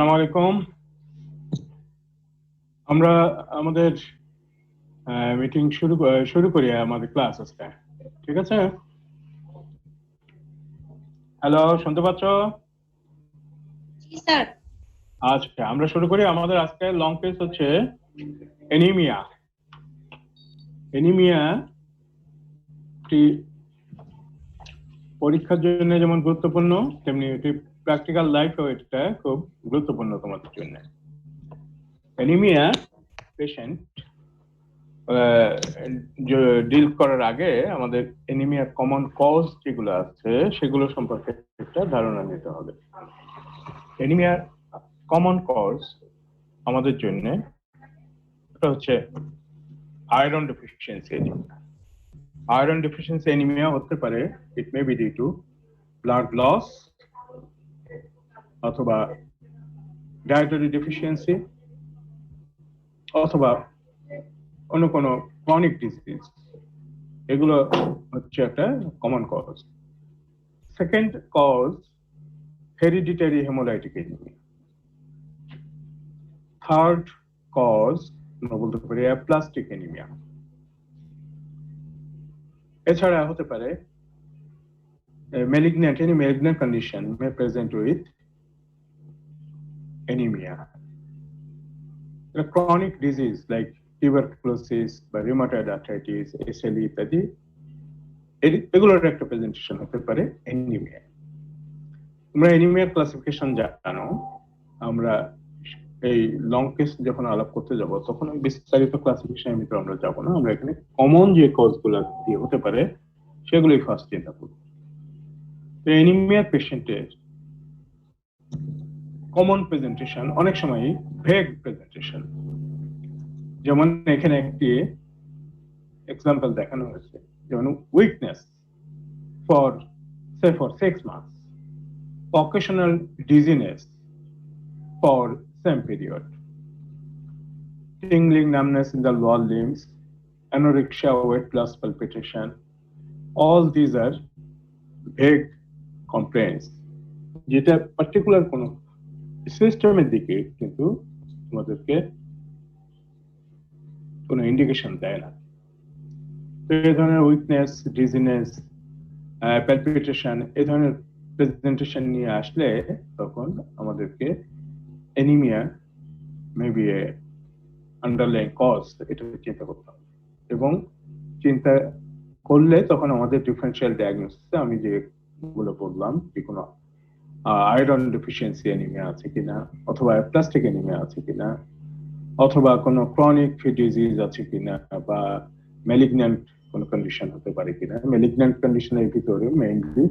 আসসালামু আলাইকুম। আমরা আমাদের মিটিং শুরু করি আমাদের ক্লাস আজকে। ঠিক আছে? হ্যালো, শুনতে পাচ্ছ? জি স্যার। আচ্ছা, আমরা শুরু করি। আমাদের আজকে লং কেস হচ্ছে এনিমিয়া। এনিমিয়া পরীক্ষার জন্য যেমন গুরুত্বপূর্ণ, তেমনি এটি প্র্যাকটিক্যাল লাইফেও এটা খুব গুরুত্বপূর্ণ তোমাদের জন্য। এনিমিয়া পেশেন্ট ডিল করার আগে আমাদের এনিমিয়ার কমন কজ যেগুলো আছে সেগুলো সম্পর্কে একটা ধারণা নিতে হবে। এনিমিয়ার কমন কজ আমাদের জন্য এটা হচ্ছে iron deficiency anaemia. Iron deficiency anaemia হতে পারে, it may be due to blood loss অথবা ডায়েটারি ডেফিসিয়েন্সি অথবা অন্য কোনো ক্রনিক ডিজিজ। এগুলো হচ্ছে একটা common cause. Second cause hereditary haemolytic anaemia. Third cause আমরা বলতে পারি অ্যাপ্লাস্টিক এনিমিয়া। এছাড়া হতে পারে any malignant condition may present with anemia. A chronic disease like tuberculosis বা rheumatoid arthritis, SLE ইত্যাদি এগুলোর একটা প্রেজেন্টেশন হতে পারে অ্যানিমিয়া। তোমরা অ্যানিমিয়ার ক্লাসিফিকেশন জানো। আমরা এই লং কেস যখন আলাপ করতে যাব তখন বিস্তারিত ক্লাসিফিকেশনের ভিতরে আমরা যাব না। আমরা এখানে কমন যে কজগুলো দিয়ে হতে পারে সেগুলোই ফার্স্ট চিন্তা করব। অ্যানিমিয়া পেশেন্টের কমন প্রেজেন্টেশন অনেক সময় ভেগ প্রেজেন্টেশন। যেমন এখানে একটি এক্সাম্পল দেখানো হয়েছে, যেমন weakness for 6 months, occasional dizziness for same period, tingling numbness in the lower limbs, anorexia, weight loss, palpitation. All these are vague complaints, যেটা পার্টিকুলার কোনো সিস্টেমের দিকে কিন্তু আমাদেরকে কোনো ইন্ডিকেশন দেয় না। তো এই ধরনের উইকনেস, ডিজিনেস, প্যালপিটেশন এই ধরনের প্রেজেন্টেশন নিয়ে আসলে তখন আমাদেরকে অ্যানিমিয়া মেবি আন্ডারলাইং কজ এটা চিন্তা করতে হবে। এবং চিন্তা করলে তখন আমাদের ডিফারেন্সিয়াল ডায়াগনোসিসে আমি যেগুলো বললাম, যে কোনো আয়রন ডেফিসিয়েন্সি অ্যানিমিয়া আছে কিনা, অথবা অ্যাপ্লাস্টিক অ্যানিমিয়া আছে কিনা, অথবা কোনো ক্রনিক ডিজিজ আছে কিনা, বা ম্যালিগন্যান্ট কোনো কন্ডিশন হতে পারে কিনা। ম্যালিগন্যান্ট কন্ডিশনের ভিতরে মেইনলি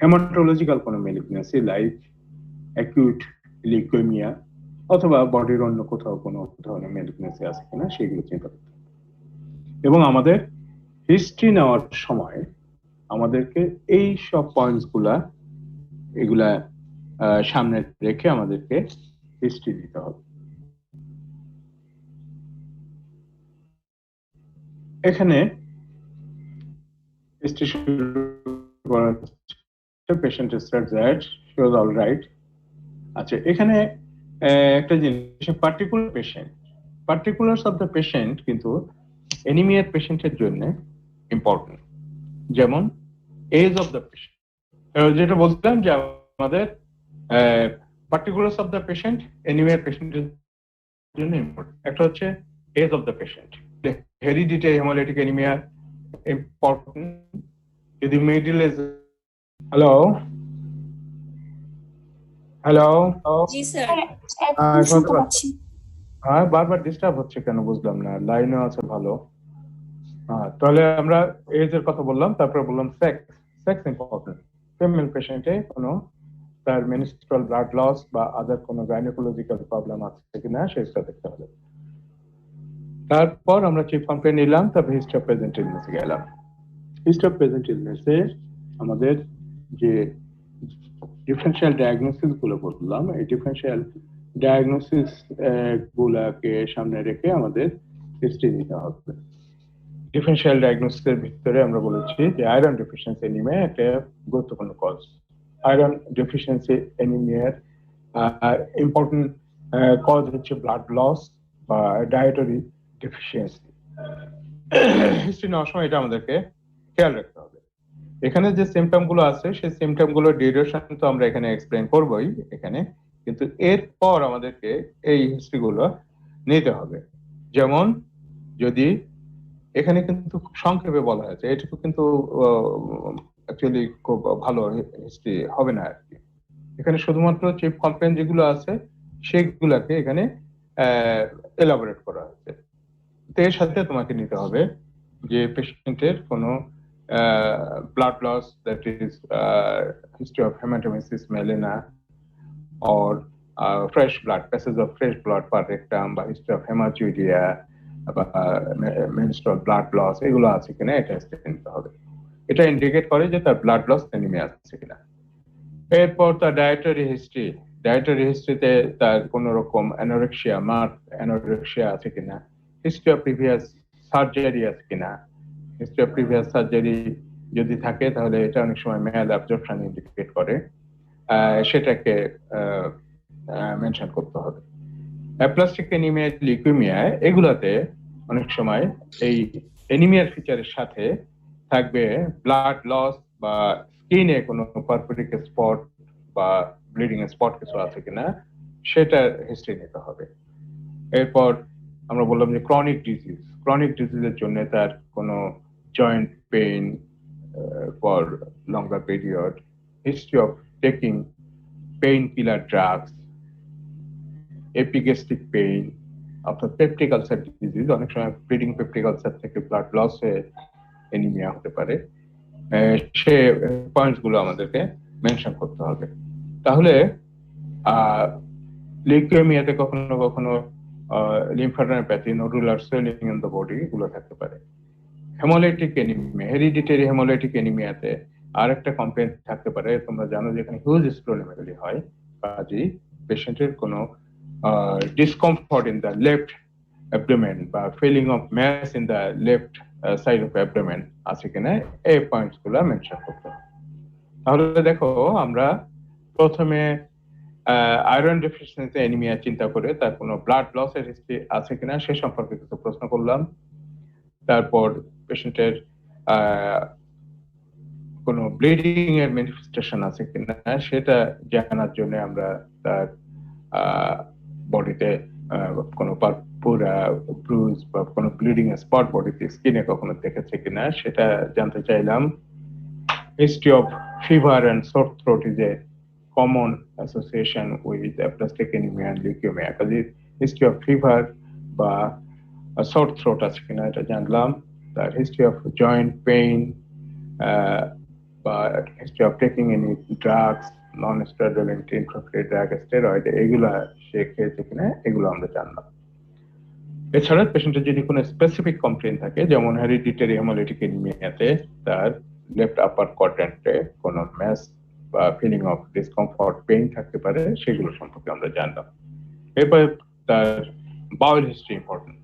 হেমাটোলজিক্যাল কোনো ম্যালিগন্যান্সি লাইক অ্যাকিউট লিউকেমিয়া অথবা বডির অন্য কোথাও কোনো ধরনের ম্যালিগন্যান্সি আছে কিনা সেগুলো চিন্তা করতে হবে। এবং আমাদের হিস্ট্রি নেওয়ার সময় আমাদেরকে এই সব পয়েন্টস এগুলা সামনে রেখে আমাদেরকে হিস্ট্রি দিতে হবে। এখানে patient that she was all right. আচ্ছা, এখানে একটা জিনিস, পার্টিকুলার্স অফ দ্য পেশেন্ট কিন্তু অ্যানিমিয়ার পেশেন্টের জন্য ইম্পর্টেন্ট। যেমন এজ অফ দ্য পেশেন্ট, যেটা বলতাম যে আমাদের পার্টিকুলার্স অফ দ্য পেশেন্ট অ্যানিমিয়ার পেশেন্টের জন্য ইম্পর্টেন্ট। একটা হচ্ছে age of the patient. Hereditary haemolytic anaemia important যদি middle age. Hello hello ji sir. শুনতে পাচ্ছি। হ্যাঁ, বারবার ডিস্টার্ব হচ্ছে কেন বুঝলাম না। লাইনও আছে ভালো। তাহলে আমরা এজ এর কথা বললাম, তারপরে বললাম সেক্স ইম্পর্টেন্ট। ফিমেল পেশেন্টে কোনো তার মেনস্ট্রুয়াল ব্লাড লস বা আদার কোনো গাইনোকোলজিক্যাল প্রবলেম আছে কিনা সেটা দেখতে হবে। তারপর আমরা চিফ কমপ্লেইন নিলাম, তারপর হিস্ট্রি অফ প্রেজেন্ট ইলনেসে গেলাম। হিস্ট্রি অফ প্রেজেন্ট ইলনেসে আমাদের যে ডিফারেন্সিয়াল ডায়াগনোসিস গুলো বললাম, এই ডিফারেন্সিয়াল ডায়াগনোসিস গুলাকে সামনে রেখে আমাদের হিস্ট্রি নিতে হবে। ডিফারেন্সিয়াল ডায়াগনোসিসের ভিতরে আমরা বলেছি যে আয়রন ডেফিসিয়েন্সি অ্যানিমিয়া একটা গুরুত্বপূর্ণ কজ। আয়রন ডেফিসিয়েন্সি অ্যানিমিয়ার ইম্পর্টেন্ট কজ হচ্ছে ব্লাড লস বা ডায়েটারি ডেফিসিয়েন্সি। হিস্ট্রি নেওয়ার সময় এটা আমাদেরকে খেয়াল রাখতে হবে। এখানে যে সিমটম গুলো আছে সেই সিমটম গুলোর ডিউরেশন তো আমরা এখানে এক্সপ্লেন করবোই এখানে, কিন্তু এরপর আমাদেরকে এই হিস্ট্রি গুলো নিতে হবে। যেমন যদি এখানে কিন্তু খুব সংক্ষেপে বলা হয়েছে, এটুকু কিন্তু অ্যাকচুয়ালি খুব ভালো হিস্ট্রি হবে না আর কি। এখানে শুধুমাত্র চিফ কমপ্লেন যেগুলো আছে সেগুলাকে এখানে এলাবোরেট করা হয়েছে। তো এর সাথে তোমাকে নিতে হবে যে পেশেন্টের কোনো blood loss, that is history of haematemesis melaena or fresh blood, passage of fresh blood per rectum বা history of hematuria বা menstrual blood loss এগুলো আছে কিনা এটা নিতে হবে। এটা ইন্ডিকেট করে যে তার ব্লাড লস অ্যানিমিয়া আছে কিনা। এরপর তার ডায়েটারি হিস্ট্রিতে তার কোন রকম অ্যানোরেক্সিয়া, মার্ক অ্যানোরেক্সিয়া আছে কিনা, হিস্ট্রি অফ প্রিভিয়াস সার্জারি আছে কিনা। হিস্ট্রি অফ প্রিভিয়াস সার্জারি যদি থাকে তাহলে এটা অনেক সময় ম্যাল অ্যাবজর্পশন ইন্ডিকেট করে, সেটাকে মেনশন করতে হবে। অ্যাপ্লাস্টিক এনিমিয়া, লিউকেমিয়া এগুলাতে অনেক সময় এই এনিমিয়ার ফিচারের সাথে থাকবে ব্লাড লস বা স্কিনে কোনো পারফোরিক স্পট বা ব্লিডিং স্পট কিছু আছে কিনা সেটার হিস্ট্রি নিতে হবে। এরপর আমরা বললাম যে ক্রনিক ডিজিজের জন্য তার কোনো joint pain for longer period, history of taking pain killer drugs, epigastric pain অর্থাৎ পেপটিক আলসার ডিজিজ, অনেক সময় ব্লিডিং পেপটিক আলসার থেকে ব্লাড লস হয়ে এনিমিয়া হতে পারে। সে পয়েন্টস গুলো আমাদেরকে মেনশন করতে হবে। তাহলে লিউকেমিয়াতে কখনো কখনো lymphadenopathy, nodular swelling in the body এগুলো থাকতে পারে। হেমোলাইটিক এনিমিয়া, হেরিডিটারি হেমোলাইটিক এনিমিয়াতে আর একটা কমপ্লেন থাকতে পারে। তোমরা জানো যে এখানে হিউজ স্প্লেনোমেগালি হয়, কাজেই পেশেন্টের কোনো discomfort in the left abdomen বা feeling of mass in the left side of abdomen আছে কিনা এই পয়েন্টস গুলো মেনশন করতে হবে। তাহলে দেখো আমরা প্রথমে আয়রন ডেফিসিয়েন্সি অ্যানিমিয়া চিন্তা করে তার কোনো ব্লাড লসের হিস্ট্রি আছে কিনা সে সম্পর্কে কিছু প্রশ্ন করলাম। তারপর পেশেন্টের কোনো ব্লিডিং এর ম্যানিফেস্টেশন আছে কিনা সেটা জানার জন্য আমরা তার বডিতে কোনো পুরা ব্রুজ বা কোনো ব্লিডিং স্পট বডিতে স্কিনে কখনো দেখেছে কিনা সেটা জানতে চাইলাম। History of fever and sore throat is a common association with aplastic anemia and leukemia, কাজে হিস্ট্রি অফ ফিভার বা সোর থ্রোট আছে কিনা এটা জানলাম। তার হিস্ট্রি অফ জয়েন্ট পেইন বা history of taking any drugs, non steroid ইনট্রাক্রেট drug, steroid এগুলা সে খেয়েছে কিনা এগুলো আমরা জানলাম। এছাড়া পেশেন্টের যদি কোনো স্পেসিফিক কমপ্লেন থাকে, যেমন হেরিডিটারি হেমোলাইটিক এনিমিয়াতে তার লেফট আপার কোয়াড্র্যান্টে কোনো ম্যাস বা ফিলিং অফ ডিসকমফর্ট, পেইন থাকতে পারে, সেগুলো সম্পর্কে আমরা জানলাম। এরপরে তার বাউল হিস্ট্রি ইম্পর্টেন্ট,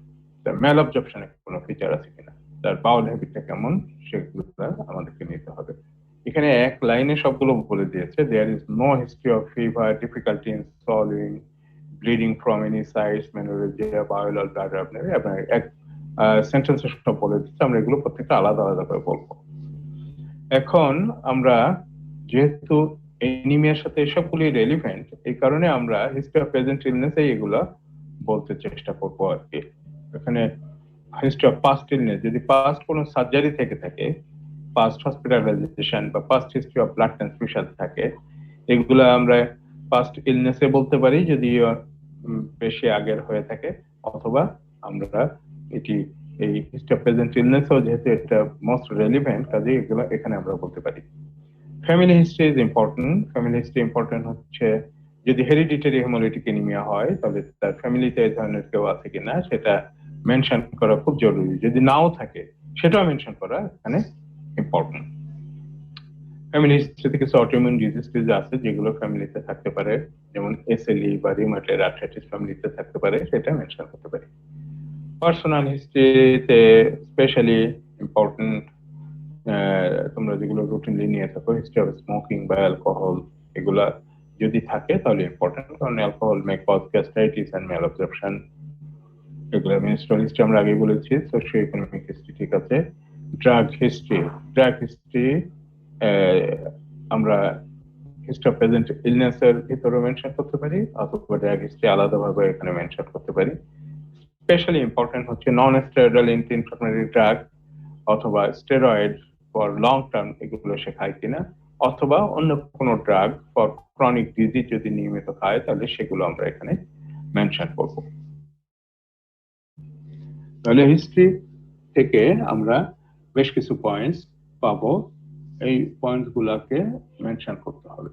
তার ম্যাল অবজর্পশনের কোনো ফিচার আছে কিনা, তার বাউল হ্যাবিটটা কেমন সেগুলো আমাদেরকে নিতে হবে। এখানে এক লাইনে সবগুলো বলে দিয়েছে, there is no history of fever, difficulty in solving, bleeding from any size, menorrhagia, bowel or bladder, আপনার এক সেন্টেন্সে সব বলে দিচ্ছে। আমরা এগুলো প্রত্যেকটা আলাদা আলাদা করে বলবো। এখন আমরা যেহেতু এনিমিয়ার সাথে এসবগুলি রেলিভেন্ট, এই কারণে আমরা হিস্ট্রি অফ প্রেজেন্ট ইলনেস এগুলা বলতে চেষ্টা করবো আর কি। এখানে হিস্ট্রি অফ পাস্ট ইলনেস, যদি পাস্ট কোনো সার্জারি থেকে থাকে, পাস্ট হসপিটালাইজেশন বা past history of blood transfusion থাকে, এগুলা আমরা পাস্ট ইলনেসে বলতে পারি যদি বেশি আগের হয়ে থাকে, অথবা আমরা এটি এই হিস্ট্রি অফ প্রেজেন্ট ইলনেসও যেহেতু এটা মোস্ট রেলিভেন্ট, কাজে এগুলো এখানে আমরা বলতে পারি। Family history is important. Family history important হচ্ছে যদি হেরিডিটারি হেমোলাইটিক এনিমিয়া হয় তাহলে তার ফ্যামিলিতে এই ধরনের কেউ আছে কিনা সেটা মেনশন করা খুব জরুরি। যদি নাও থাকে সেটাও মেনশন করা এখানে ইম্পর্টেন্ট। ফ্যামিলি হিস্ট্রিতে কিছু অটোইমিউন ডিজিজ আছে যেগুলো ফ্যামিলিতে থাকতে পারে, যেমন এসএলই বা রিউমাটয়েড আর্থ্রাইটিস ফ্যামিলিতে থাকতে পারে, সেটা মেনশন করতে পারি। পার্সোনাল হিস্ট্রিতে স্পেশালি ইম্পর্টেন্ট তোমরা যেগুলো রুটিনলি নিয়ে থাকো, হিস্ট্রি অফ স্মোকিং বা অ্যালকোহল, এগুলা যদি থাকে তাহলে ইম্পর্টেন্ট, কারণ alcohol may cause gastritis and malabsorption. এগুলো মেনস্ট্রুয়াল হিস্ট্রি আমরা আগে বলেছি। সোশিও ইকোনমিক হিস্ট্রি ঠিক আছে। ড্রাগ হিস্ট্রি, আমরা হিস্ট্রি অফ প্রেজেন্ট ইলনেস এর ভিতরে মেনশন করতে পারি, অথবা ড্রাগ হিস্ট্রি আলাদাভাবে এখানে মেনশন করতে পারি। স্পেশালি ইম্পর্টেন্ট হচ্ছে non steroidal anti inflammatory drug অথবা স্টেরয়েড ফর লং টার্ম, এগুলো সে খায় কিনা, অথবা অন্য কোনো ড্রাগ ফর ক্রনিক ডিজিজ যদি নিয়মিত খায় তাহলে সেগুলো আমরা এখানে মেনশন করব। তাহলে হিস্ট্রি থেকে আমরা বেশ কিছু পয়েন্টস পাবো, এই পয়েন্টস গুলাকে মেনশন করতে হবে।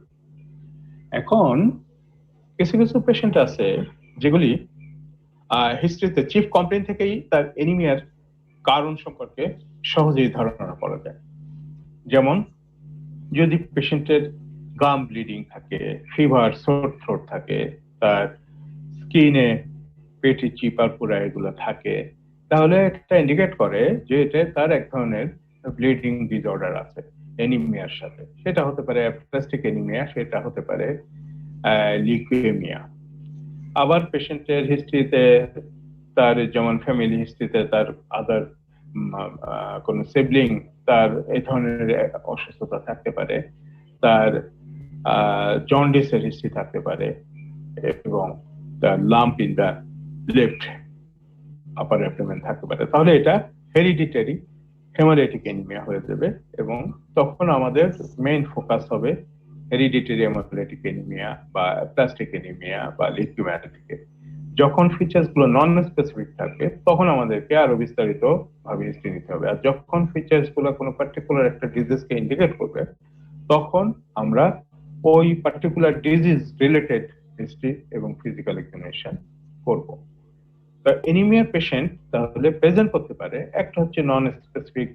এখন কিছু কিছু পেশেন্ট আছে যেগুলি হিস্ট্রিতে চিফ কমপ্লেইন থেকেই তার এনিমিয়ার কারণ সম্পর্কে সহজেই ধারণা করা যায়। যেমন যদি পেশেন্টের গাম ব্লিডিং থাকে, ফিভার, সোর থ্রোট থাকে, তার স্কিনে পেটি চিপার পুরা এগুলো থাকে, তাহলে এটা ইন্ডিকেট করে যে এটা তার এক ধরনের ব্লিডিং ডিসঅর্ডার আছে এনিমিয়ার সাথে। সেটা হতে পারে অ্যাপ্লাস্টিক এনিমিয়া, সেটা হতে পারে লিউকেমিয়া। আবার পেশেন্টের হিস্ট্রিতে তার যেমন ফ্যামিলি হিস্ট্রিতে তার আদার কোন সিবলিং তার এই ধরনের অসুস্থতা থাকতে পারে, তার জন্ডিসের হিস্ট্রি থাকতে পারে, এবং তার lump in the left upper abdomen থাকতে পারে। তাহলে এটা হেরিডিটারি হেমোলাইটিক অ্যানিমিয়া হয়ে যাবে, এবং তখন আমাদের মেইন ফোকাস হবে হেরিডিটারি হেমোলাইটিক অ্যানিমিয়া বা প্লাস্টিক অ্যানিমিয়া বা লিউকেমিয়া থেকে। যখন ফিচার্স গুলো নন স্পেসিফিক থাকবে তখন আমাদেরকে আরো বিস্তারিত ভাবে হিস্ট্রি নিতে হবে। আর যখন ফিচার্স গুলো কোনো পার্টিকুলার একটা ডিজিজকে ইন্ডিকেট করবে তখন আমরা ওই পার্টিকুলার ডিজিজ রিলেটেড হিস্ট্রি এবং ফিজিক্যাল এক্সামিনেশন করব। এনিমিয়ার পেশেন্ট তাহলে প্রেজেন্ট করতে পারে একটা হচ্ছে নন স্পেসিফিক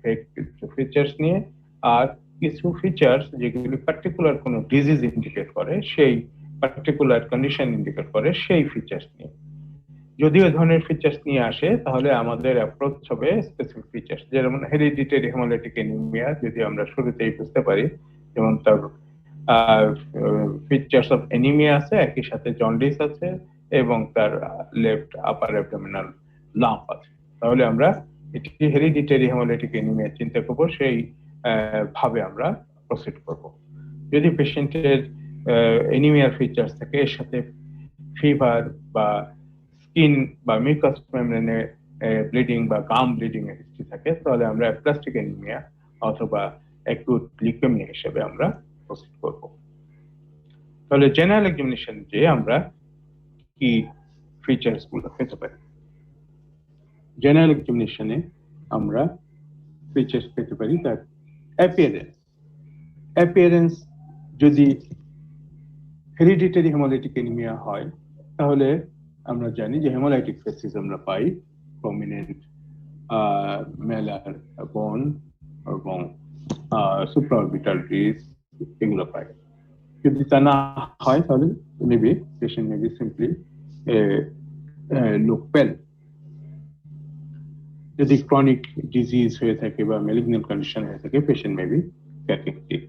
ফিচার্স নিয়ে, আর কিছু ফিচার্স যেগুলি পার্টিকুলার কোনো ডিজিজ ইন্ডিকেট করে, সেই পার্টিকুলার কন্ডিশন ইন্ডিকেট করে সেই ফিচার্স নিয়ে। যদি ওই ধরনের ফিচার্স নিয়ে আসে তাহলে আমাদের অ্যাপ্রোচ হবে স্পেসিফিক ফিচার্স। যেমন হেরিডিটারি হেমোলাইটিক অ্যানিমিয়া যদি আমরা শুরুতেই বুঝতে পারি, যেমন তার ফিচার্স অফ অ্যানিমিয়া আছে, একই সাথে জন্ডিস আছে, এবং তার লেফট আপার অ্যাবডোমিনাল লাম্প আছে, তাহলে আমরা এটি হেরিডিটারি হেমোলাইটিক অ্যানিমিয়া চিন্তা করব, সেই ভাবে আমরা প্রসিড করব। যদি পেশেন্টের অ্যানিমিয়ার ফিচার্স থাকে, এর সাথে ফিভার বা স্কিন বা মিউকাস মেমব্রেনে ব্লিডিং বা গাম ব্লিডিং এর হিস্ট্রি থাকে, তাহলে আমরা প্লাস্টিক অ্যানিমিয়া অথবা অ্যাকুট লিউকেমিয়া হিসেবে আমরা প্রসিড করব। তাহলে জেনারেল এক্সামিনেশন যে আমরা কি ফিচার্স গুলো পেতে পারি, জেনারেল এক্সামিনেশনে আমরা ফিচার্স পেতে পারি তার অ্যাপিয়ারেন্স। যদি হেরিডিটারি হেমোলাইটিক অ্যানিমিয়া হয় তাহলে আমরা জানি যে হেমোলাইটিক ফেসিস আমরা পাই, প্রমিনেন্ট মেলার বোন এবং সুপ্রাঅরবিটাল রিস, এগুলো পাই। যদি তা না হয় তাহলে maybe patient maybe simply look পেল। যদি ক্রনিক ডিজিজ হয়ে থাকে বা ম্যালিগন্যান্ট কন্ডিশন হয়ে থাকে, পেশেন্ট মেবি ক্যাটেকটিক।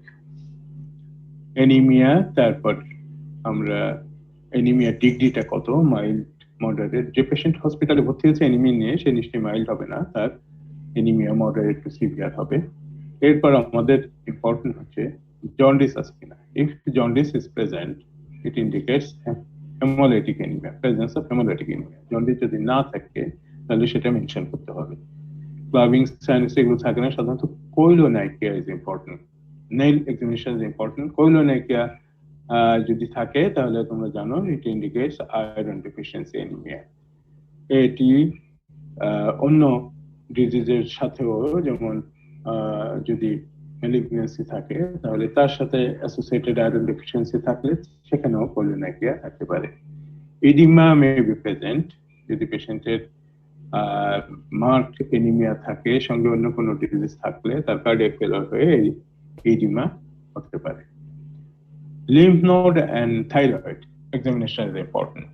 অ্যানিমিয়া, তারপর আমরা অ্যানিমিয়া ডিগ্রিটা কত, মাইল্ড, মডারেট। যে পেশেন্ট হসপিটালে ভর্তি হয়েছে অ্যানিমিয়া নিয়ে, সে নিশ্চয়ই মাইল্ড হবে না, তার অ্যানিমিয়া মডারেট টু সিভিয়ার হবে। এরপর আমাদের ইম্পর্টেন্ট হচ্ছে জন্ডিস আছে কিনা। If jaundice is present it indicates haemolytic anaemia, presence of haemolytic anaemia. Jaundice যদি না থাকে তাহলে সেটা মেনশন করতে হবে। ক্লাবিং সাইনাস এগুলো থাকে না, সাধারণত koilonychia is important, nail examination is important. Koilonychia যদি থাকে তাহলে তোমরা জানো it indicates iron deficiency anemia. এটি অন্য ডিজিজের সাথেও, যেমন যদি ম্যালিগন্যান্সি থাকে তাহলে তার সাথে অ্যাসোসিয়েটেড আয়রন ডেফিসিয়েন্সি থাকলে সেখানেও কোইলোনাইকিয়া থাকতে পারে। ইডিমা মে বি প্রেজেন্ট, যদি পেশেন্টের মার্কড অ্যানিমিয়া থাকে, সঙ্গে অন্য কোনো ডিজিজ থাকলে তার কার্ডিয়াক ফেলিওর হয়ে ইডিমা হতে পারে। Lymph node and thyroid examination is important.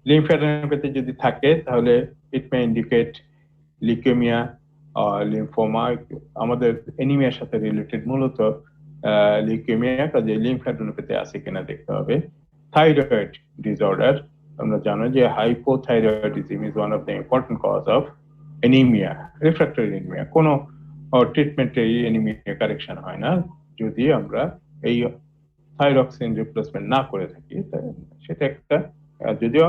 Lymphadenopathy যদি থাকে তাহলে it may indicate leukemia lymphoma. আমাদের অ্যানিমিয়ার সাথে রিলেটেড মূলত লিউকেমিয়া, কাজে লিম্ফোডেনোপ্যাথি আছে কিনা দেখতে হবে। থাইরয়েড ডিসঅর্ডার, আমরা জানো যে hypothyroidism is one of the important cause of anaemia, refractory anaemia. কোনো ট্রিটমেন্টে এই অ্যানিমিয়া কারেকশন হয় না যদি আমরা এই থাইরক্সিন রিপ্লেসমেন্ট না করে থাকি। সেটা একটা, যদিও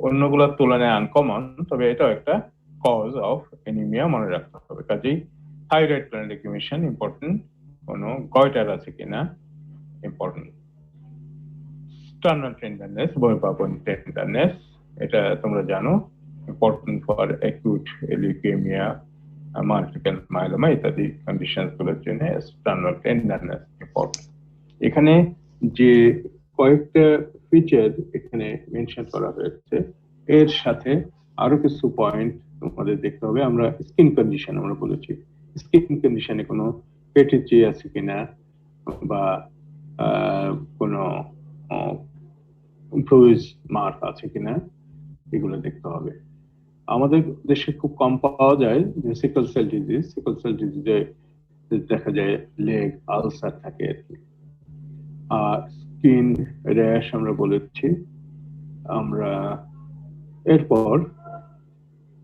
অন্যগুলোর তুলনায় আনকমন, তবে এটাও একটা কজ অফ অ্যানিমিয়া মনে রাখতে হবে। কাজেই থাইরয়েড গ্ল্যান্ড লিউকেমিয়া ইম্পর্টেন্ট, কোনো গয়টার আছে কিনা ইম্পর্টেন্ট। স্টার্নাল টেন্ডারনেস, বহিঃপাপন টেন্ডারনেস, এটা তোমরা জানো important for acute leukaemia, multiple myeloma ইত্যাদি কন্ডিশনস গুলোর জন্য স্টার্নাল টেন্ডারনেস ইম্পর্টেন্ট। এখানে যে কয়েকটা ফিচার এখানে মেনশন করা হয়েছে, এর সাথে আরো কিছু পয়েন্ট তোমাদের দেখতে হবে। আমরা স্কিন কন্ডিশন আমরা বলেছি, স্কিন কন্ডিশনে কোনো পেটিচি আছে কিনা বা কোনো ব্রুজ মার্ক আছে কিনা এগুলো দেখতে হবে। আমাদের দেশে খুব কম পাওয়া যায় যে sickle cell disease. Sickle cell ডিজিজে দেখা যায় লেগ আলসার থাকে আর কি। স্কিন র্যাশ আমরা বলেছি। আমরা এরপর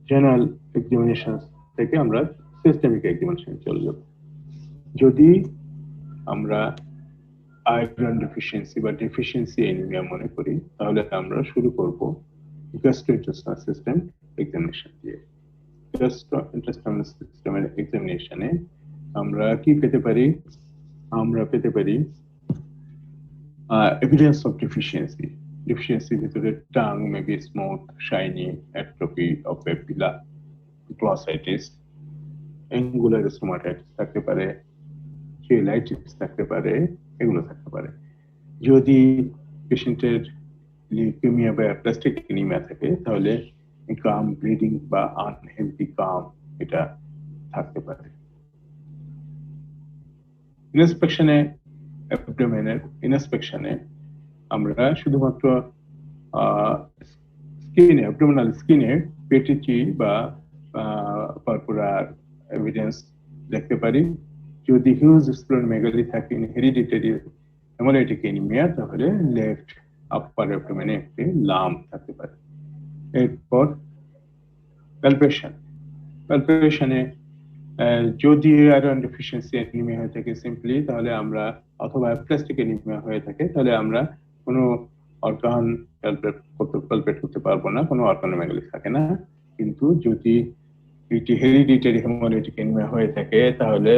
জেনারেল এক্সামিনেশন থেকে আমরা সিস্টেমিক এক্সামিনেশন চলে যাব। যদি আমরা আয়রন ডেফিসিয়েন্সি বা ডেফিসিয়েন্সি অ্যানিমিয়া মনে করি, তাহলে আমরা শুরু করব গ্যাস্ট্রোইন্টেস্টাইনাল সিস্টেম এক্সামিনেশন দিয়ে। গ্যাস্ট্রোইন্টেস্টাইনাল সিস্টেমের এক্সামিনেশনে আমরা কি পেতে পারি? আমরা পেতে পারি এভিডেন্স অফ ডেফিসিয়েন্সি। ডেফিসিয়েন্সির ভিতরে tongue may be smooth, shiny, atrophy of papilla, glossitis, angular stomatitis থাকতে পারে, চেলাইটিস থাকতে পারে, এগুলো থাকতে পারে। যদি পেশেন্টের লিউকেমিয়া বা অ্যাপ্লাস্টিক অ্যানিমিয়া থাকে, তাহলে গাম ব্লিডিং বা আনহেলদি গাম এটা থাকতে পারে। ইনস্পেকশনে, অ্যাবডোমেনের ইনস্পেকশনে আমরা শুধুমাত্র স্কিনে, অ্যাবডোমিনাল স্কিনে পেটিচি বা পারপুরার এভিডেন্স দেখতে পারি। যদি হিউজ স্প্লেনোমেগালি থাকে, হেরিডিটারি হেমোলাইটিক অ্যানিমিয়া, তাহলে লেফট আপার অ্যাবডোমেনে একটি লাম্প থাকতে পারে। এরপর প্যালপেশন। প্যালপেশনে যদি আয়রন ডেফিসিয়েন্সি অ্যানিমিয়া হয়ে থাকে সিম্পলি, তাহলে আমরা, অথবা অ্যাপ্লাস্টিক অ্যানিমিয়া হয়ে থাকে, তাহলে আমরা কোনো অর্গান প্যালপেট করতে পারবো না, কোনো অর্গানোমেগালি থাকে না। কিন্তু যদি এটি হেরিডিটারি হেমোলাইটিক অ্যানিমিয়া হয়ে থাকে, তাহলে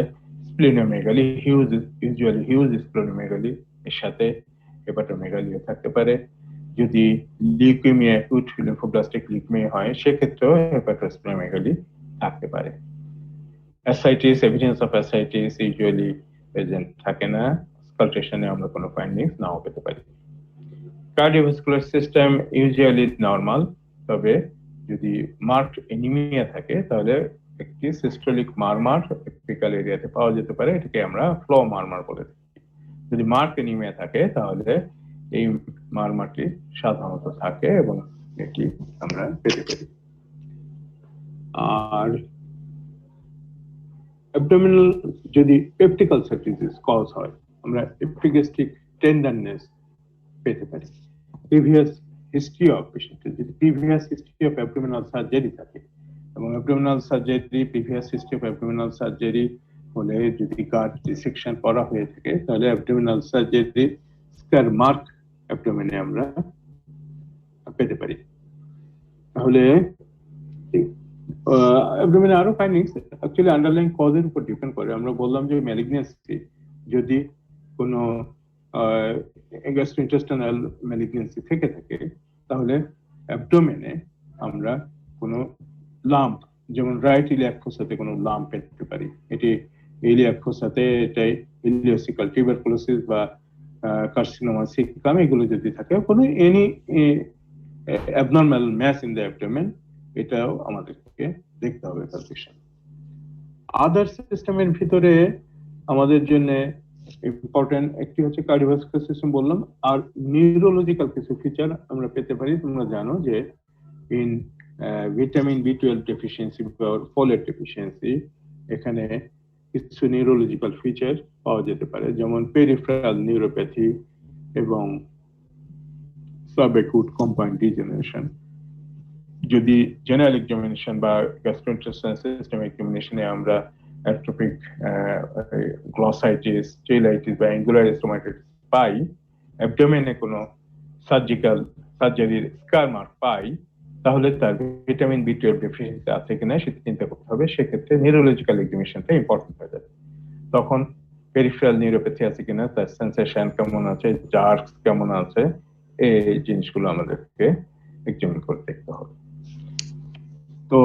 স্প্লেনোমেগালি, ইউজুয়ালি হিউজ স্প্লেনোমেগালি এর সাথে হেপাটোমেগালিও থাকতে পারে। যদি লিউকেমিয়া, অ্যাকিউট লিম্ফোব্লাস্টিক লিউকেমিয়া হয়, সেক্ষেত্রেও হেপাটোস্প্লেনোমেগালি থাকতে পারে। Ascites, evidence of ascites usually present থাকে না, স্কালটেশনে আমরা কোনো ফাইন্ডিংস নাও পেতে পারি। কার্ডিওভাস্কুলার সিস্টেম ইউজুয়ালি নরমাল, তবে যদি মার্কড অ্যানিমিয়া থাকে, তাহলে একটি সিস্টোলিক মারমার এপিক্যাল এরিয়াতে পাওয়া যেতে পারে, এটাকে আমরা ফ্লো মারমার বলে থাকি। যদি মার্কড অ্যানিমিয়া থাকে, তাহলে এই মারমারটি সাধারণত থাকে এবং এটি আমরা পেতে পারি। আর অ্যাবডোমিনাল যদি পেপটিক আলসার ডিজিজ কজ হয়, আমরা এপিগ্যাস্ট্রিক টেন্ডারনেস পেতে পারি। প্রিভিয়াস হিস্ট্রি অফ পেশেন্টের, যদি previous history of abdominal surgery থাকে, এবং abdominal surgery, previous history of abdominal surgery হলে যদি গাট ডিসেকশন করা হয়ে থাকে, তাহলে অ্যাবডোমিনাল সার্জারি স্কার মার্ক অ্যাবডোমেনে আমরা পেতে পারি। তাহলে অ্যাবডোমেনে আরো ফাইন্ডিংস অ্যাকচুয়ালি আন্ডারলাইং কজের উপর ডিপেন্ড করে। আমরা বললাম যে ম্যালিগনেন্সি, যদি কোনো গ্যাস্ট্রোইন্টেস্টাইনাল ম্যালিগনেন্সি থেকে থাকে, তাহলে অ্যাবডোমেনে আমরা কোনো লাম্প, যেমন রাইট ইলিয়াক ফোসাতে কোনো লাম্প পেতে পারি। এটি ইলিয়াক ফোসাতে, এটাই ইলিওসিক্যাল টিউবারকুলোসিস বা কার্সিনোমা সিকাম, এগুলো যদি থাকে, কোনো any abnormal mass in the abdomen, এটাও আমাদেরকে দেখতে হবে প্যালপেশন। আদার সিস্টেমের ভিতরে আমাদের জন্য ইম্পর্টেন্ট একটি হচ্ছে কার্ডিওভাস্কুলার সিস্টেম বললাম, আর নিউরোলজিক্যাল কিছু ফিচার আমরা পেতে পারি। তোমরা জানো যে ইন ভিটামিন B12 ডেফিসিয়েন্সি বা ফোলেট ডেফিসিয়েন্সি, এখানে কিছু নিউরোলজিক্যাল ফিচার পাওয়া যেতে পারে, যেমন পেরিফেরাল নিউরোপ্যাথি এবং সাবএকুট কম্পাউন্ড ডিজেনারেশন। যদি জেনারেল এক্সামিনেশন বা গ্যাস্ট্রোইন্টেস্টাইনাল সিস্টেম এক্সামিনেশনে আমরা অ্যাট্রোপিক গ্লসাইটিস, চেইলাইটিস বা অ্যাঙ্গুলার স্টোমাটাইটিস পাই, অ্যাবডোমেনে কোনো সার্জারির স্কার মার্ক পাই, তাহলে তার ভিটামিন বি12 ডেফিসিয়েন্সি আছে কিনা সেটা চিন্তা করতে হবে। সেক্ষেত্রে নিউরোলজিক্যাল এক্সামিনেশনটা ইম্পর্টেন্ট হয়ে যাবে। তখন পেরিফেরাল নিউরোপ্যাথি আছে কিনা, তার সেন্সেশন কেমন আছে, জার্কস কেমন আছে, এই জিনিসগুলো আমাদেরকে এক্সামিন করে দেখতে হবে। তো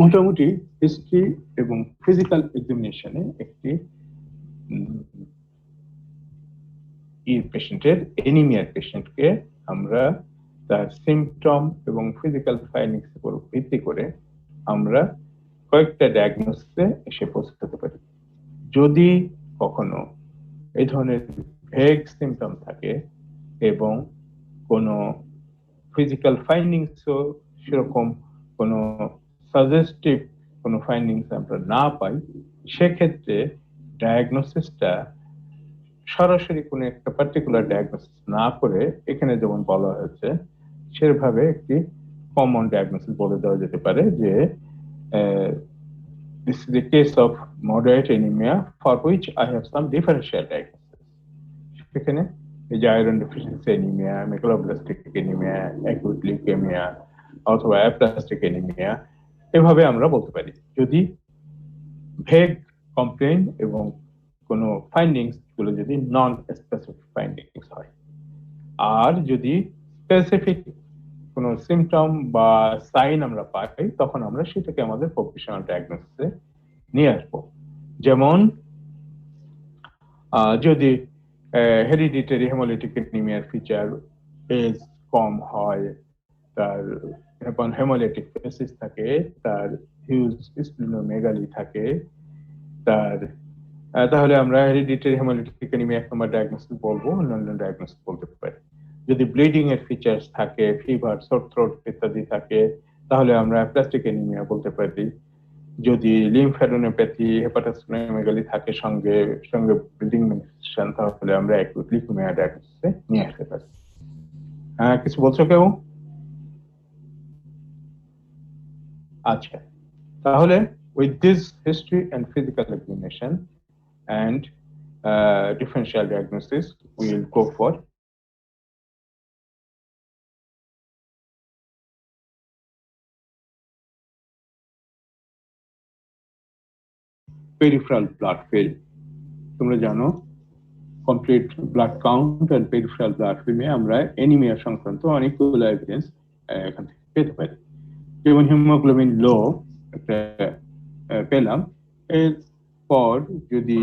মোটামুটি হিস্ট্রি এবং ফিজিক্যাল এক্সামিনেশনে একটি পেশেন্টের এনিমিয়ার পেশেন্টকে আমরা তার সিমটম এবং ফিজিক্যাল ফাইন্ডিংস উপর ভিত্তি করে আমরা কয়েকটা ডায়াগনোসিসে এসে পৌঁছতে পারি। যদি কখনো এই ধরনের ভেগ সিমটম থাকে এবং কোনো ফিজিক্যাল ফাইন্ডিংসও সেরকম কোনো সাজেস্টিভ কোনো ফাইন্ডিংস আমরা না পাই, সেক্ষেত্রে ডায়াগনোসিসটা সরাসরি কোনো একটা পার্টিকুলার ডায়াগনোসিস না করে, এখানে যেমন বলা হয়েছে সেভাবে একটি কমন ডায়াগনোসিস বলে দেওয়া যেতে পারে যে this is a case of moderate anemia for which I have some differential diagnosis. সেখানে এই যে iron deficiency anaemia, megaloblastic anaemia, acute leukaemia অথবা অ্যাপ্লাস্টিক অ্যানিমিয়া, এভাবে আমরা বলতে পারি যদি ভেগ কমপ্লেইন এবং কোনো ফাইন্ডিংস গুলো যদি নন স্পেসিফিক ফাইন্ডিংস হয়। আর যদি স্পেসিফিক কোনো সিমটম বা সাইন আমরা পাই, তখন আমরা সেটাকে আমাদের প্রফেশনাল ডায়াগনোসিসে নিয়ে আসবো। যেমন যদি হেরিডিটারি হেমোলাইটিক অ্যানিমিয়ার ফিচার এজ কম হয়, তার হেমোলাইটিক ফেসিস থাকে, তার হিউজ স্প্লিনোমেগালি থাকে, তাহলে আমরা হেরিডিটারি হেমোলাইটিক অ্যানিমিয়া 1 নম্বর ডায়াগনোসিস বলবো, অন্যান্য ডায়াগনোসিস বলতে পারি। যদি ব্লিডিং এর ফিচার্স থাকে, ফিভার, সোর থ্রোট ইত্যাদি থাকে, তাহলে আমরা অ্যাপ্লাস্টিক অ্যানিমিয়া বলতে পারি। যদি লিম্ফ্যাডেনোপ্যাথি, হেপাটোস্প্লিনোমেগালি থাকে সঙ্গে ব্লিডিং ম্যানিফেস্টেশন, তাহলে আমরা অ্যাকিউট লিউকেমিয়া ডায়াগনোসিসে নিয়ে আসতে পারি। কিছু বলছো কেউ? আচ্ছা, তাহলে with this history and physical examination and differential diagnosis, we will go for peripheral blood film. তোমরা জানো complete blood count and peripheral blood ফিল্মে আমরা অ্যানিমিয়া সংক্রান্ত অনেকগুলো এভিডেন্স এখান থেকে পেতে পারি। যেমন হিমোগ্লোবিন লো একটা পেলাম, এরপর যদি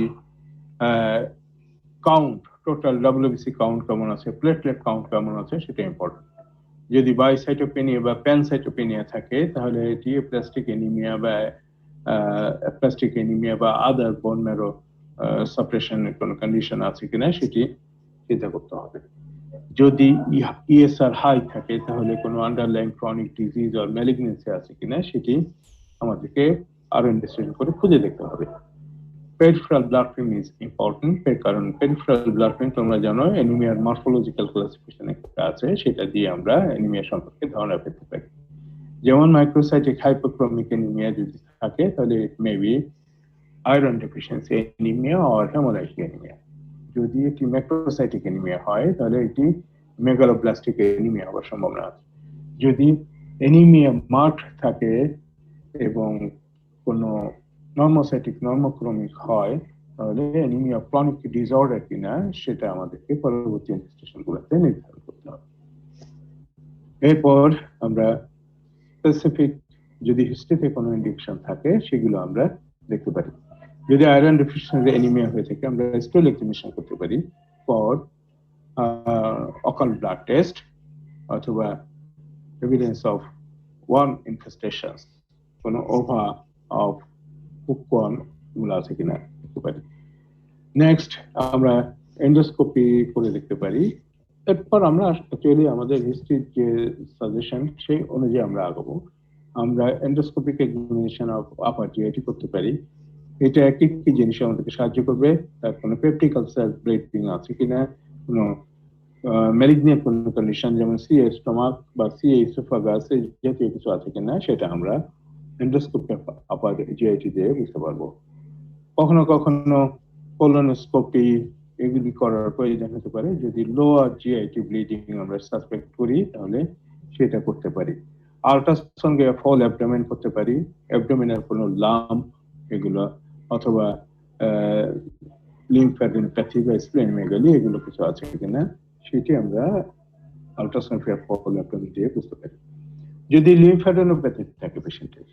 কাউন্ট, টোটাল ডব্লিউবিসি কাউন্ট কেমন আছে, প্লেটলেট কাউন্ট কেমন আছে, সেটা ইম্পর্টেন্ট। যদি বাইসাইটোপেনিয়া বা প্যানসাইটোপেনিয়া থাকে, তাহলে এটি অ্যাপ্লাস্টিক অ্যানিমিয়া বা আদার বোন ম্যারো সাপ্রেশনের কোনো কন্ডিশন আছে কিনা সেটি চিন্তা করতে হবে। যদি ইএসআর হাই থাকে, তাহলে কোনো underlying chronic disease or malignancy আছে কিনা সেটি আমাদেরকে আরো ইনভেস্টিগেশন করে খুঁজে দেখতে হবে। Peripheral blood film is important, কারণ পেরিফেরাল ব্লাড ফিল্ম তোমরা জানো অ্যানিমিয়ার মরফোলজিক্যাল ক্লাসিফিকেশন একটা আছে, সেটা দিয়ে আমরা অ্যানিমিয়া সম্পর্কে ধারণা পেতে পারি। যেমন মাইক্রোসাইটিক হাইপোক্রোমিক অ্যানিমিয়া যদি থাকে, তাহলে it may be iron deficiency anemia or hemolytic anemia. যদি এটি ম্যাক্রোসাইটিক অ্যানিমিয়া হয়, তাহলে এটি মেগালোব্লাস্টিক অ্যানিমিয়া হওয়ার সম্ভাবনা আছে। যদি অ্যানিমিয়া মার্কড থাকে এবং কোনো নর্মোসাইটিক নর্মোক্রমিক হয়, তাহলে অ্যানিমিয়া ক্রনিক ডিসঅর্ডার কিনা সেটা আমাদেরকে পরবর্তী ইনভেস্টিগেশনগুলোতে নির্ধারণ করতে হবে। এরপর আমরা স্পেসিফিক যদি হিস্ট্রিতে কোনো ইন্ডিকেশন থাকে, সেগুলো আমরা দেখতে পারি। যদি আয়রন ডেফিসিয়েন্সি অ্যানিমিয়া হয়ে থাকে, আমরা স্টোল এক্সামিনেশন করতে পারি ফর অকাল্ট ব্লাড টেস্ট অথবা এভিডেন্স অফ ওয়ার্ম ইনফেস্টেশন, কোনো ওভা অফ হুকওয়ার্ম গুলো আছে কিনা দেখতে পারি। নেক্সট আমরা এন্ডোস্কোপি করে দেখতে পারি। এরপর আমরা অ্যাকচুয়ালি আমাদের হিস্ট্রির যে সাজেশন সেই অনুযায়ী আমরা আগাবো। আমরা endoscopic examination of upper GIT করতে পারি, এটা কি কি জিনিস আমাদেরকে সাহায্য করবে, তার কোনো পেপটিক আলসার ব্লিডিং আছে কিনা, কোনো ম্যালিগনিয়ান্ট কোনো কন্ডিশন যেমন সিএ স্টোমাক বা সিএ ইসোফাগাস এই জাতীয় কিছু আছে কিনা, সেটা আমরা এন্ডোস্কোপি আপার জিআইটি দিয়ে বুঝতে পারবো। কখনো কখনো কোলোনোস্কোপি এগুলি করার প্রয়োজন হতে পারে। যদি লোয়ার জিআইটি ব্লিডিং আমরা সাসপেক্ট করি তাহলে সেটা করতে পারি। আল্ট্রাসঙ্গে ফল অ্যাবডোমেন করতে পারি, অ্যাবডোমেনের কোনো লাম্প এগুলো, অথবা লিম্ফ্যাডিনোপ্যাথি বা স্প্লেনোমেগালি এগুলো কিছু আছে কিনা সেটি আমরা আল্ট্রাসোনোগ্রাফি ফল অ্যাবডোমেন দিয়ে বুঝতে পারি। যদি লিম্ফ্যাডিনোপ্যাথি থাকে পেশেন্টের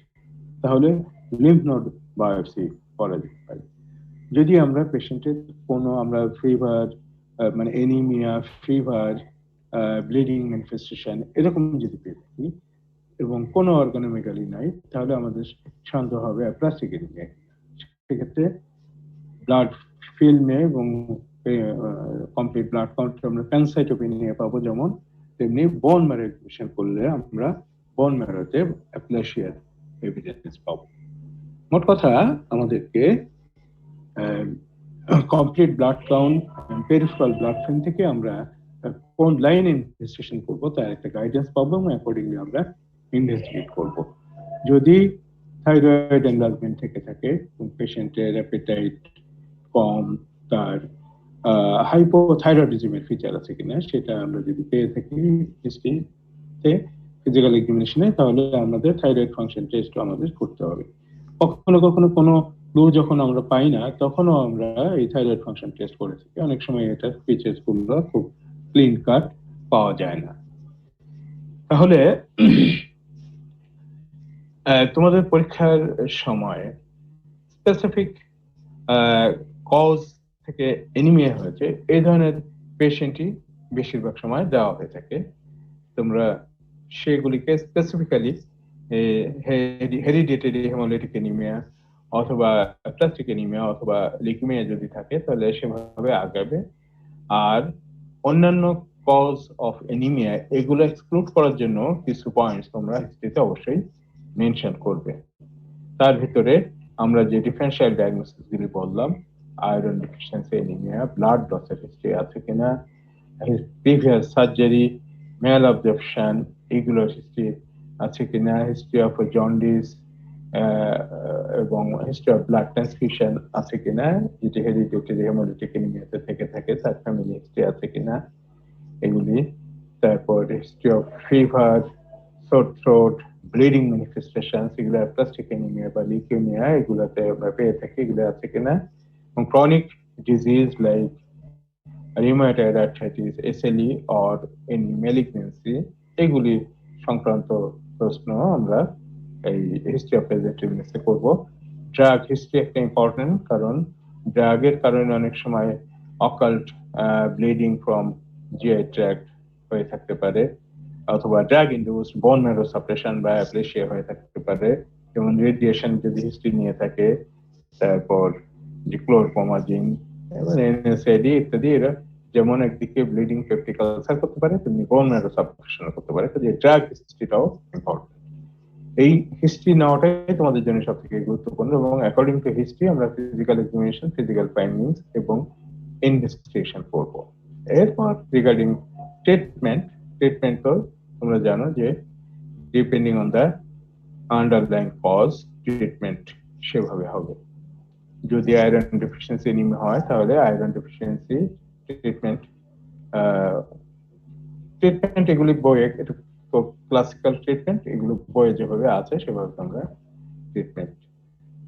তাহলে লিম্ফ নোড বায়োপসি করা যেতে পারে। যদি আমরা পেশেন্টের কোনো আমরা ফিভার মানে এনিমিয়া, ফিভার, ব্লিডিং ম্যানিফেস্টেশন এরকম যদি পেয়ে থাকি এবং কোনো অর্গানোমেগালি নাই তাহলে আমাদের সন্দেহ হবে প্লাস্টিক এনিমিয়া। সেক্ষেত্রে ব্লাড ফিল্মে এবং কমপ্লিট ব্লাড কাউন্ট আমরা প্যানসাইটোপেনিয়া পাবো যেমন, তেমনি বোন ম্যারো এক্সামিনেশন করলে আমরা বোন ম্যারোতে অ্যাপ্লেশিয়ার এভিডেন্স পাবো। মোট কথা আমাদেরকে complete blood count, peripheral blood film থেকে আমরা কোন লাইন ইনভেস্টিগেশন করবো তার একটা গাইডেন্স পাবো এবং অ্যাকর্ডিংলি আমরা ইনভেস্টিগেট করব। যদি থাইরয়েড এনলার্জমেন্ট থেকে থাকে, পেশেন্টের অ্যাপেটাইট কম, তার হাইপোথাইরয়েডিজমের ফিচার আছে কিনা সেটা আমরা যদি পেয়ে থাকি হিস্ট্রিতে, ফিজিক্যাল এক্সামিনেশনে, তাহলে আমাদের থাইরয়েড ফাংশন টেস্ট আমাদের করতে হবে। কখনো কখনো কোনো ক্লু যখন আমরা পাই না তখনও আমরা এই থাইরয়েড ফাংশন টেস্ট করে থাকি। অনেক সময় এটা ফিচার্স গুলো খুব ক্লিন কাট পাওয়া যায় না। তাহলে তোমাদের পরীক্ষার সময় স্পেসিফিক কজ থেকে এনিমিয়া হয়েছে এই ধরনের পেশেন্টই বেশিরভাগ সময় দেওয়া হয়ে থাকে। তোমরা সেগুলিকে স্পেসিফিক্যালি হেরিডিটারি হেমোলাইটিক এনিমিয়া অথবা প্লাস্টিক এনিমিয়া অথবা লিউকেমিয়া যদি থাকে তাহলে সেভাবে আগাবে। আর অন্যান্য কজ অফ এনিমিয়া এগুলো এক্সক্লুড করার জন্য কিছু পয়েন্টস তোমরা হিস্ট্রিতে অবশ্যই মেনশন করবে। তার ভিতরে আমরা যে ডিফারেন্সিয়াল ডায়াগনোসিস গুলি বললাম, আয়রন ডেফিসিয়েন্সি এনিমিয়া, ব্লাড লসের হিস্ট্রি আছে কিনা, প্রিভিয়াস সার্জারি, মেল অবজেকশন এগুলোর হিস্ট্রি আছে কিনা, হিস্ট্রি অফ জন্ডিস এবং হিস্ট্রি অফ ব্লাড ট্রান্সফিউশন আছে কিনা, যেটি হেরিডিটারি হেমোলাইটিক এনিমিয়াতে থেকে থাকে তার ফ্যামিলি হিস্ট্রি আছে কিনা এগুলি। তারপর history of fever, Soar throat, bleeding manifestation এগুলো প্লাস্টিক এনিমিয়া বা লিউকেমিয়া এগুলোতে আমরা পেয়ে থাকি, এগুলো আছে কিনা। এবং chronic disease like rheumatoid arthritis, SLE or any malignancy এগুলি সংক্রান্ত প্রশ্ন আমরা এই হিস্ট্রি অফ প্রেজেন্টিভনেসে করব। ড্রাগ হিস্ট্রি একটা ইম্পর্টেন্ট, কারণ ড্রাগের কারণে অনেক সময় occult bleeding from GI tract হয়ে থাকতে পারে, অথবা drug induced bone marrow suppression বা অ্যাপ্লেশিয়া হয়ে থাকতে পারে, যেমন রেডিয়েশন যদি হিস্ট্রি নিয়ে থাকে, তারপর ডিক্লোরপোমাজিন এবং এনএসআইডি ইত্যাদি। এরা যেমন একদিকে ব্লিডিং পেপটিক আলসার করতে পারে তেমনি বোন ম্যারো সাপ্রেশন করতে পারে, কাজে ড্রাগ হিস্ট্রিটাও ইম্পর্টেন্ট। এই হিস্ট্রি নেওয়াটাই তোমাদের জন্য সব থেকে গুরুত্বপূর্ণ এবং অ্যাকর্ডিং টু হিস্ট্রি আমরা ফিজিক্যাল এক্সামিনেশন, ফিজিক্যাল ফাইন্ডিংস এবং ইনভেস্টিগেশন করব। এরপর রিগার্ডিং ট্রিটমেন্ট তো তোমরা জানো যে depending on the underlying cause treatment সেভাবে হবে। যদি আয়রন ডেফিসিয়েন্সি এনিমিয়া হয় তাহলে আয়রন ডেফিসিয়েন্সি ট্রিটমেন্ট এগুলি বইয়ে, এটা ক্লাসিক্যাল ট্রিটমেন্ট এগুলো বইয়ে যেভাবে আছে সেভাবে তোমরা ট্রিটমেন্ট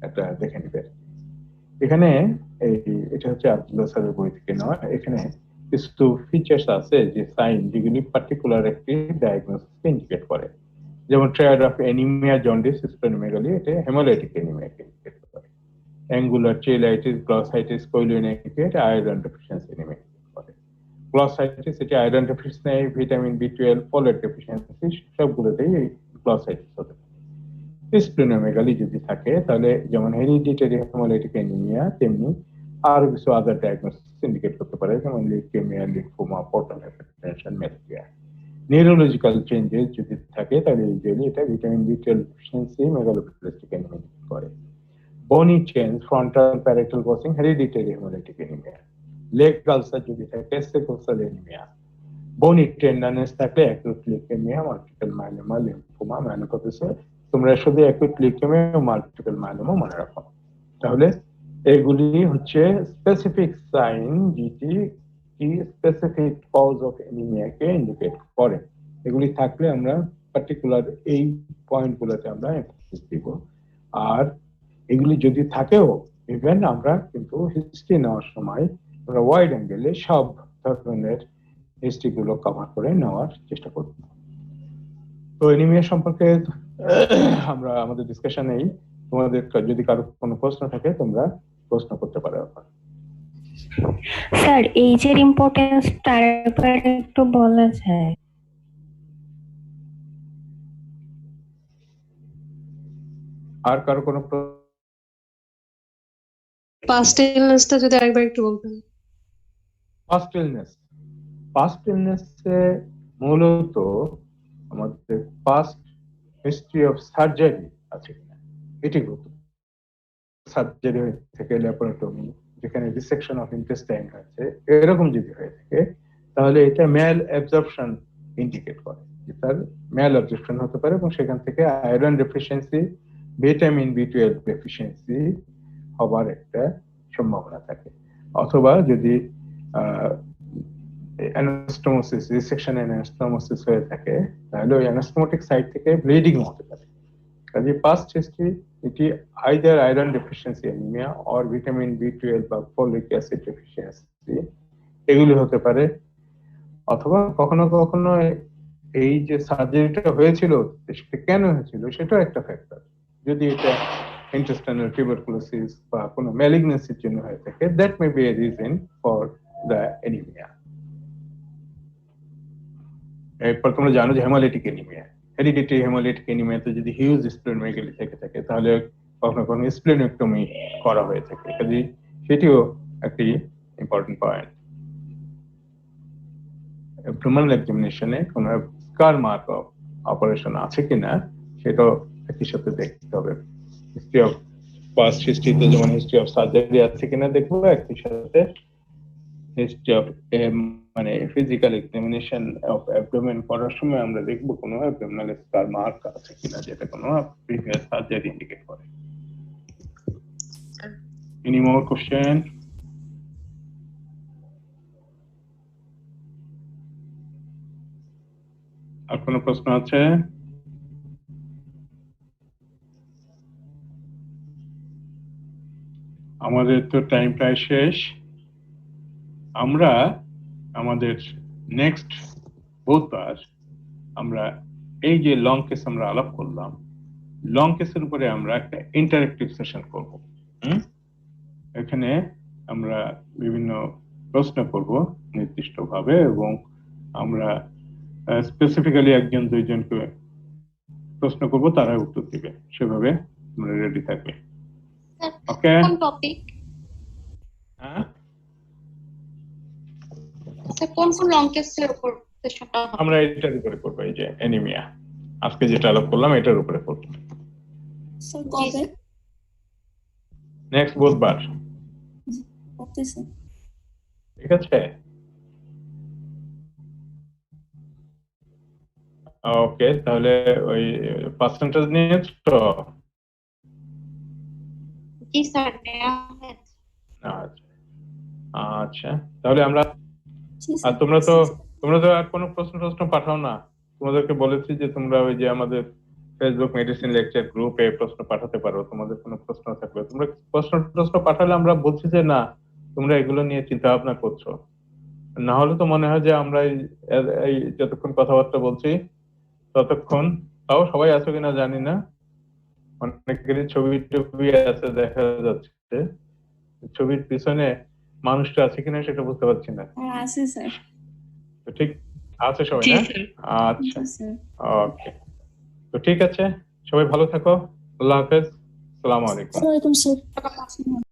একটা দেখে নিবে। এখানে এটা হচ্ছে আব্দুল্লাহ স্যারের বই থেকে নেওয়া। এখানে কিছু ফিচার্স আছে যে সাইন যেগুলি পার্টিকুলার একটি ডায়াগনোসিসকে ইন্ডিকেট করে, যেমন triad of anemia, jaundice, splenomegaly, এটা হেমোলাইটিক এনিমিয়াকে ইন্ডিকেট করে। অ্যাঙ্গুলার চেলাইটিস, গ্লসাইটিস, কোইলিনেকে এটা আয়রন ডেফিসিয়েন্সি এনিমিয়া করে। গ্লসাইটিস এটা আয়রন ডেফিসিয়েন্সি, ভিটামিন বি12, ফোলেট ডেফিসিয়েন্সি সবগুলোতেই এই গ্লসাইটিস হতে পারে। স্প্লেনোমেগালি যদি থাকে তাহলে যেমন হেরিডিটারি হেমোলাইটিক অ্যানিমিয়া তেমনি আরো কিছু আদার ডায়াগনোসিস ইন্ডিকেট করতে পারে, যেমন leukaemia, lymphoma, portal hypertension, malaria. Neurological changes যদি থাকে তাহলে ইউজুয়ালি এটা ভিটামিন বি12 ডেফিসিয়েন্সি, মেগালোপ্লাস্টিক অ্যানিমিয়া করে। bony change, frontal parietal crossing, hereditary hemolytic anemia. Leg ulcer যদি থাকে, sickle cell anemia. Bony tenderness থাকলে acute leukemia, multiple myeloma, lymphoma, myelofibrosis. তোমরা শুধু acute leukemia ও multiple myeloma মনে রাখো। তাহলে এগুলি হচ্ছে স্পেসিফিক সাইন যেটি কি স্পেসিফিক কজ অফ অ্যানিমিয়া কে ইন্ডিকেট করে। এগুলি থাকলে আমরা পার্টিকুলার এই পয়েন্টগুলোতে আমরা এমফাসিস দিব। আর এগুলি যদি থাকেও ইভেন আমরা কিন্তু হিস্ট্রি নেওয়ার সময় আমরা ওয়াইড অ্যাঙ্গেলে সব ধরনের হিস্ট্রি গুলো কভার করে নেওয়ার চেষ্টা করব। তো অ্যানিমিয়া সম্পর্কে আমরা আমাদের ডিসকাশনেই তোমাদের যদি কারো কোনো প্রশ্ন থাকে তোমরা প্রশ্ন করতে পারো। স্যার এইজের ইম্পর্টেন্সটা আরেকবার একটু বলা যায়? আর কারো কোনো পাস্ট ইলনেসটা যদি আরেকবার একটু বলতেন। পাস্ট ইলনেসে মূলত আমাদের পাস্ট হিস্ট্রি অফ সার্জারি আছে কিনা এটি গুরুত্বপূর্ণ। সার্জারি থেকে ল্যাপারোটমি, যেখানে ডিসেকশন অফ ইন্টেস্টাইন হয়েছে, এরকম যদি হয়ে থাকে তাহলে এটা ম্যাল অ্যাবজর্পশন ইন্ডিকেট করে। তার ম্যাল অ্যাবজর্পশন হতে পারে এবং সেখান থেকে আয়রন ডেফিসিয়েন্সি, ভিটামিন বি12 ডেফিসিয়েন্সি হবার একটা সম্ভাবনা থাকে। অথবা যদি অ্যানাস্টোমোসিস, ডিসেকশন অ্যানাস্টোমোসিস হয়ে থাকে তাহলে ওই অ্যানাস্টোমোটিক সাইট থেকে ব্লিডিং হতে পারে। কাজে পাস্ট হিস্ট্রি এটি either iron deficiency anemia or vitamin বি12 বা ফলিক অ্যাসিড ডেফিসিয়েন্সি এগুলি হতে পারে। অথবা কখনো কখনো এই যে সার্জারিটা হয়েছিল সেটা কেন হয়েছিল সেটাও একটা ফ্যাক্টর। যদি এটা intestinal tuberculosis বা কোনো ম্যালিগনেন্সির জন্য হয়ে থাকে, that may be a reason for the anemia. এরপর তোমরা জানো যে হেমোলাইটিক অ্যানিমিয়া, হেরিডিটারি হেমোলাইটিক অ্যানিমিয়াতে যদি হিউজ স্প্লেনোমেগালি থেকে থাকে তাহলে কখনো কখনো স্প্লেনোক্টমি করা হয়ে থাকে। কাজে সেটিও একটি ইম্পর্টেন্ট পয়েন্ট। অ্যাবডোমিনাল এক্সামিনেশনে কোনো স্কার মার্ক অপারেশন আছে কিনা সেটাও একই সাথে দেখতে হবে। হিস্ট্রি অফ পাস্ট হিস্ট্রিতে যেমন হিস্ট্রি অফ সার্জারি আছে কিনা দেখবো, একই সাথে হিস্ট্রি অফ মানে ফিজিক্যাল এক্সামিনেশন অফ অ্যাবডোমেন করার সময় আমরা দেখবো কোনো অ্যাবডোমিনাল স্কার মার্ক আছে কিনা যেটা কোনো প্রিভিয়াস সার্জারি ইন্ডিকেট করে। Any more question? আর কোনো প্রশ্ন আছে? আমাদের তো টাইম প্রায় শেষ। আমরা আমাদের নেক্সট বুধবার আমরা এই যে লং কেস আমরা আলাপ করলাম, লং কেসের উপরে আমরা একটা ইন্টারেক্টিভ সেশন করব। এখানে আমরা বিভিন্ন প্রশ্ন করব নির্দিষ্টভাবে এবং আমরা স্পেসিফিক্যালি একজন দুইজনকে প্রশ্ন করব, তারা উত্তর দিবে। সেভাবে আমরা রেডি থাকবে। ওকে? কোন টপিক? হ্যাঁ, স্যার কোন কোন লং কেসের উপর সেশনটা হবে? আমরা এটার উপরে করব, এই যে অ্যানিমিয়া আজকে যেটা আলাপ করলাম এটার উপরে করব। স্যার কবে? নেক্সট বুধবার। Okay sir. ঠিক আছে? ওকে, তাহলে ওই পার্সেন্টেজ নিয়েছো? জি স্যার, নেওয়া হয়েছে। আচ্ছা, তাহলে আমরা আর তোমরা তো আর কোনো প্রশ্ন পাঠাও না। তোমাদেরকে বলেছি যে তোমরা ওই যে আমাদের ফেসবুক মেডিসিন লেকচার গ্রুপে প্রশ্ন পাঠাতে পারো। তোমাদের কোনো প্রশ্ন থাকলে তোমরা প্রশ্ন পাঠালে আমরা বলছি যে না তোমরা এগুলো নিয়ে চিন্তা ভাবনা করছো। না হলে তো মনে হয় যে আমরা এই যতক্ষণ কথাবার্তা বলছি ততক্ষণ, তাও সবাই আছো কিনা জানি না, অনেকেরই ছবি আছে দেখা যাচ্ছে, ছবির পিছনে মানুষটা আছে কিনা সেটা বুঝতে পারছি না। আছে স্যার। তো ঠিক আছে সবাই না? আচ্ছা, ওকে, তো ঠিক আছে, সবাই ভালো থাকো। আল্লাহ হাফেজ, আসসালামু আলাইকুম। ওয়ালাইকুম আসসালাম।